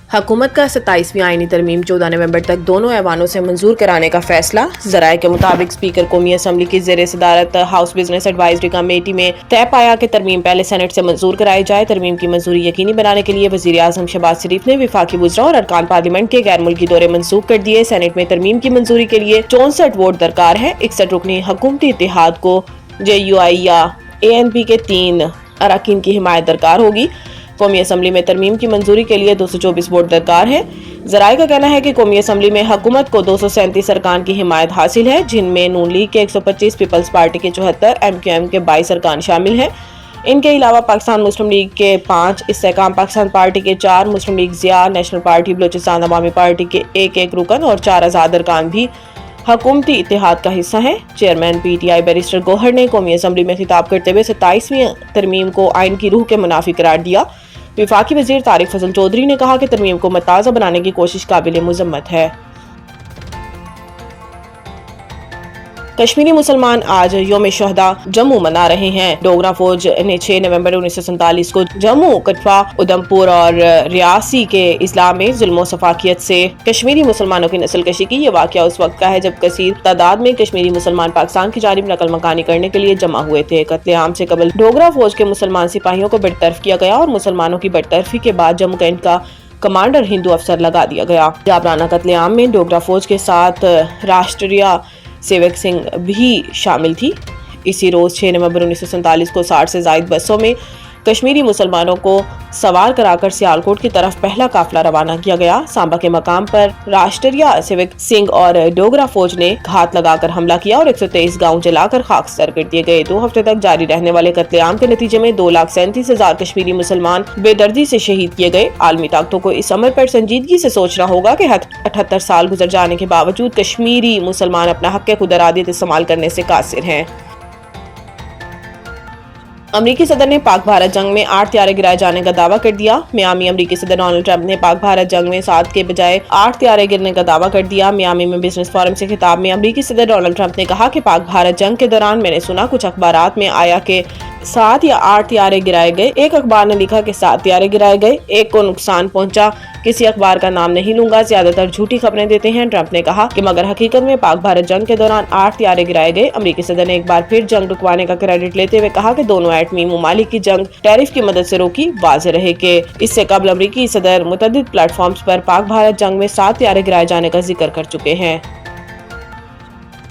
حکومت کا 27ویں آئینی ترمیم 14 نومبر تک دونوں ایوانوں سے منظور کرانے کا فیصلہ۔ ذرائع کے مطابق اسپیکر قومی اسمبلی کی زیر صدارت ہاؤس بزنس ایڈوائزری کمیٹی میں طے پایا کہ ترمیم پہلے سینٹ سے منظور کرائی جائے۔ ترمیم کی منظوری یقینی بنانے کے لیے وزیر اعظم شہباز شریف نے وفاقی وزراء اور ارکان پارلیمنٹ کے غیر ملکی دورے منسوخ کر دیے۔ سینٹ میں ترمیم کی منظوری کے لیے 64 ووٹ درکار ہیں۔ 61 رکنی حکومتی اتحاد کو JUI یا ANP کے 3 اراکین کی حمایت درکار ہوگی۔ قومی اسمبلی میں ترمیم کی منظوری کے لیے 224 ووٹ درکار ہیں۔ ذرائع کا کہنا ہے کہ قومی اسمبلی میں حکومت کو 237 ارکان کی حمایت حاصل ہے، جن میں نون لیگ کے 125، پیپلز پارٹی کے 74، MQM کے 22 ارکان شامل ہیں۔ ان کے علاوہ پاکستان مسلم لیگ کے 5، استحکام پاکستان پارٹی کے 4، Muslim league Zia, national party, Balochistan Awami party کے 1 رکن اور 4 آزاد ارکان بھی حکومتی اتحاد کا حصہ ہیں۔ چیئرمین PTI بیرسٹر گوہر نے قومی اسمبلی میں خطاب کرتے ہوئے 27ویں ترمیم کو آئین کی روح کے منافی قرار دیا۔ وفاقی وزیر طارق فضل چودھری نے کہا کہ ترمیم کو متنازع بنانے کی کوشش قابل مذمت ہے۔ کشمیری مسلمان آج یوم شہداء جموں منا رہے ہیں۔ ڈوگرا فوج نے 6 نومبر 1947 کو جموں، کٹھوا، ادھمپور اور ریاسی کے اضلاع میں ظلم و سفاکیت سے کشمیری مسلمانوں کی نسل کشی کی۔ یہ واقعہ اس وقت کا ہے جب کثیر تعداد میں کشمیری مسلمان پاکستان کی جانب نقل مکانی کرنے کے لیے جمع ہوئے تھے۔ قتل عام سے قبل ڈوگرا فوج کے مسلمان سپاہیوں کو برطرف کیا گیا اور مسلمانوں کی برطرفی کے بعد جموں کینٹ کا کمانڈر ہندو افسر لگا دیا گیا۔ جابرانہ قتل عام میں ڈوگرا فوج کے ساتھ راشٹریہ سیوک سنگھ بھی شامل تھی۔ اسی روز 6 نومبر 1947 کو 60 سے زائد بسوں میں کشمیری مسلمانوں کو سوار کرا کر سیالکوٹ کی طرف پہلا قافلہ روانہ کیا گیا۔ سامبا کے مقام پر راشٹریہ سیوک سنگھ اور ڈوگرا فوج نے گھات لگا کر حملہ کیا اور 123 گاؤں جلا کر خاکستر کر دیے گئے۔ 2 ہفتے تک جاری رہنے والے قتل عام کے نتیجے میں 2,37,000 کشمیری مسلمان بے دردی سے شہید کیے گئے۔ عالمی طاقتوں کو اس عمل پر سنجیدگی سے سوچنا ہوگا کہ 78 سال گزر جانے کے باوجود کشمیری مسلمان اپنا حق خود ارادیت استعمال کرنے سے قاصر ہیں۔ امریکی صدر نے پاک بھارت جنگ میں 8 طیارے گرائے جانے کا دعویٰ کر دیا۔ میامی امریکی صدر ڈونلڈ ٹرمپ نے پاک بھارت جنگ میں 7 کے بجائے 8 طیارے گرنے کا دعویٰ کر دیا۔ میامی میں بزنس فورم سے خطاب میں امریکی صدر ڈونلڈ ٹرمپ نے کہا کہ پاک بھارت جنگ کے دوران میں نے سنا کچھ اخبارات میں آیا کہ 7 یا 8 طیارے گرائے گئے۔ ایک اخبار نے لکھا کہ 7 طیارے گرائے گئے، ایک کو نقصان پہنچا۔ کسی اخبار کا نام نہیں لوں گا، زیادہ تر جھوٹی خبریں دیتے ہیں۔ ٹرمپ نے کہا کہ مگر حقیقت میں پاک بھارت جنگ کے دوران 8 طیارے گرائے گئے۔ امریکی صدر نے ایک بار پھر جنگ رکوانے کا کریڈٹ لیتے ہوئے کہا کہ دونوں ایٹمی ممالک کی جنگ ٹیرف کی مدد سے روکی۔ واضح رہے کہ اس سے قبل امریکی صدر متعدد پلیٹ فارمز پر پاک بھارت جنگ میں 7 طیارے گرائے جانے کا ذکر کر چکے ہیں۔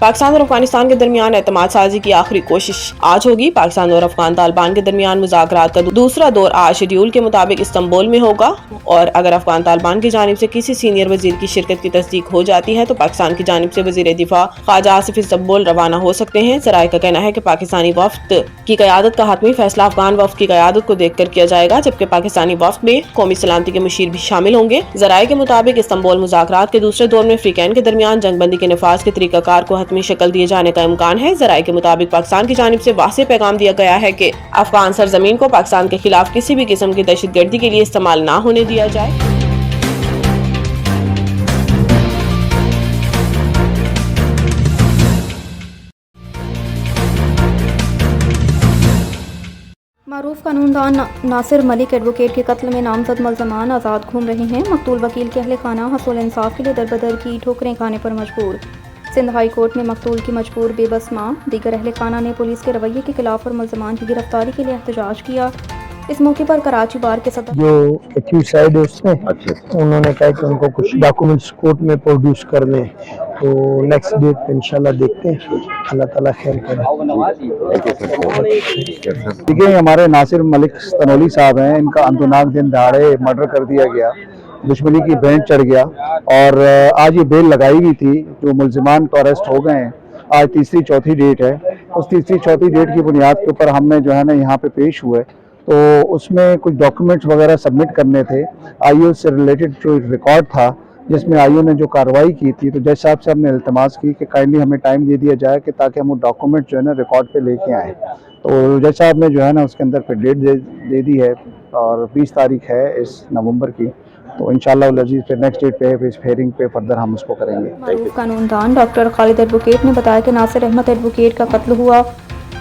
پاکستان اور افغانستان کے درمیان اعتماد سازی کی آخری کوشش آج ہوگی۔ پاکستان اور افغان طالبان کے درمیان مذاکرات کا دوسرا دور آج شیڈول کے مطابق استنبول میں ہوگا، اور اگر افغان طالبان کی جانب سے کسی سینئر وزیر کی شرکت کی تصدیق ہو جاتی ہے تو پاکستان کی جانب سے وزیر دفاع خواجہ آصف استنبول روانہ ہو سکتے ہیں۔ ذرائع کا کہنا ہے کہ پاکستانی وفد کی قیادت کا حتمی فیصلہ افغان وفد کی قیادت کو دیکھ کر کیا جائے گا، جبکہ پاکستانی وفد میں قومی سلامتی کے مشیر بھی شامل ہوں گے۔ ذرائع کے مطابق استنبول مذاکرات کے دوسرے دور میں فریقین کے درمیان جنگ بندی کے نفاذ کے طریقہ کار کو حتمی شکل دیے جانے کا امکان ہے۔ ذرائع کے مطابق پاکستان کی جانب سے واضح پیغام دیا گیا ہے کہ افغان سرزمین کو پاکستان کے خلاف کسی بھی قسم کی دہشت گردی کے لیے استعمال نہ ہونے دیا جائے۔ معروف قانون دان ناصر ملک ایڈوکیٹ کے قتل میں نامزد ملزمان آزاد گھوم رہے ہیں۔ مقتول وکیل کے اہل خانہ حصول انصاف کے لیے دربدر کی ٹھوکریں کھانے پر مجبور۔ سندھ ہائی کورٹ میں مقتول کی مجبور بے بس ماں، دیگر اہل خانہ نے پولیس کے رویے کے خلاف اور ملزمان کی گرفتاری کے لیے احتجاج کیا۔ اس موقع پر کراچی بار کے صدر جو ایکیوز سائڈ ہے اس میں انہوں نے کہا کہ ان کو کچھ ڈاکومنٹس کورٹ میں پروڈیوس کر دیں، تو نیکسٹ ڈیٹ پہ انشاءاللہ دیکھتے ہیں۔ اللہ تعالیٰ خیر کرے۔ دیکھیں، ہمارے ناصر ملک تنولی صاحب ہیں، ان کا انتناک دن دہاڑے مرڈر کر دیا گیا، دشمنی کی بینچ چڑھ گیا، اور آج یہ بیل لگائی ہوئی تھی۔ جو ملزمان تو اریسٹ ہو گئے ہیں، آج تیسری چوتھی ڈیٹ ہے۔ اس تیسری چوتھی ڈیٹ کی بنیاد کے اوپر ہم نے جو ہے نا یہاں پہ پیش ہوئے، تو اس میں کچھ ڈاکومنٹس وغیرہ سبمٹ کرنے تھے۔ آئی او سے ریلیٹڈ جو ریکارڈ تھا جس میں آئی او نے جو کارروائی کی تھی، تو جج صاحب سے ہم نے التماس کی کہ کائنڈلی ہمیں ٹائم دے دیا جائے کہ تاکہ ہم وہ ڈاکومنٹ جو ہے نا ریکارڈ پہ لے کے آئیں۔ تو جج صاحب نے جو ہے نا اس کے اندر پھر ڈیٹ دے دی ہے، اور 20 تاریخ ہے اس نومبر کی، تو انشاءاللہ العزیز پھر نیکسٹ ڈیٹ پہ اس ہیئرنگ پہ فردر ہم اس کو کریں گے۔ معروف قانون دان ڈاکٹر خالد ایڈوکیٹ نے بتایا کہ ناصر احمد ایڈوکیٹ کا قتل ہوا